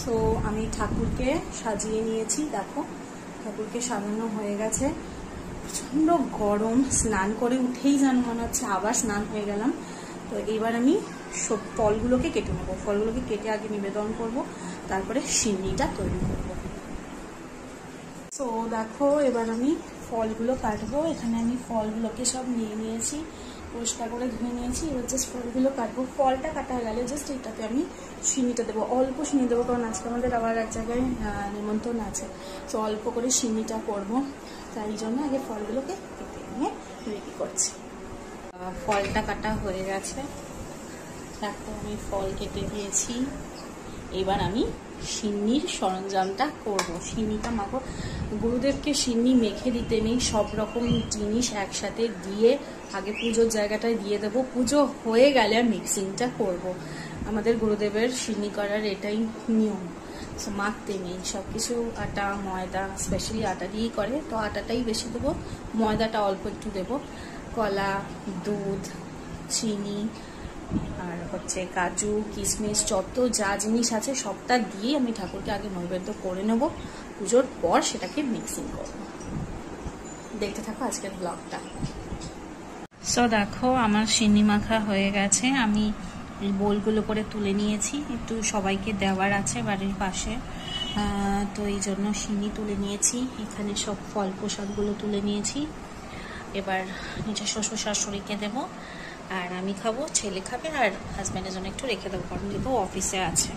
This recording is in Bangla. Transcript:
সো আমি ঠাকুরকে সাজিয়ে নিয়েছি, দেখো ঠাকুরকে সাজানো হয়ে গেছে। প্রচণ্ড গরম, স্নান করে উঠেই যেন মনে হচ্ছে আবার স্নান হয়ে গেলাম। তো এবার আমি সব ফলগুলোকে কেটে নেবো, ফলগুলোকে কেটে আগে নিবেদন করব, তারপরে সিন্নিটা তৈরি করব। তো দেখো এবার আমি ফলগুলো কাটবো। এখানে আমি ফলগুলোকে সব নিয়ে নিয়েছি, পরিষ্কার করে ধুয়ে নিয়েছি। এবার জাস্ট ফলগুলো কাটবো। ফলটা কাটা হয়ে গেলে জাস্ট এটাতে আমি সিন্নিটা দেবো, অল্প সিন্নি দেবো, কারণ আজকে আমাদের আবার এক জায়গায় নিমন্ত্রণ আছে। তো অল্প করে সিন্নিটা করবো, তাই জন্য আগে ফলগুলোকে কেটে নিয়ে রেডি করছি। ফলটা কাটা হয়ে গেছে, দেখো আমি ফল কেটে দিয়েছি। এবার আমি সিন্নির সরঞ্জামটা করব। সিন্নিটা মাখো, গুরুদেবকে সিন্নি মেখে দিতে নেই, সব রকম জিনিস একসাথে দিয়ে আগে পুজোর জায়গাটায় দিয়ে দেবো। পুজো হয়ে গেলে মিক্সিংটা করব। আমাদের গুরুদেবের সিন্নি করার এটাই নিয়ম, সো মাখতে নেই। সব কিছু আটা ময়দা, স্পেশালি আটা দিয়েই করে, তো আটাটাই বেশি দেবো, ময়দাটা অল্প একটু দেবো। কলা, দুধ, চিনি আর হচ্ছে কাজু কিশমিশ, যত যা জিনিস আছে সবটা দিয়ে আমি ঠাকুরকে আগে নৈবেদ্য করে নেব। পুজোর পর সেটাকে মিক্সিং করব। দেখতে থাকো আজকের ব্লগটা। সো দেখো আমার সিন্নি মাখা হয়ে গেছে, আমি বোলগুলো করে তুলে নিয়েছি, একটু সবাইকে দেওয়ার আছে বাড়ির পাশে, তো এই জন্য সিন্নি তুলে নিয়েছি। এখানে সব ফল প্রসাদগুলো তুলে নিয়েছি। এবার নিজের শ্বশুর শাশুড়িকে দেবো, আর আমি খাবো, ছেলে খাবে, আর হাজব্যান্ডের জন্য একটু রেখে দেবো, কারণ যেহেতু অফিসে আছে।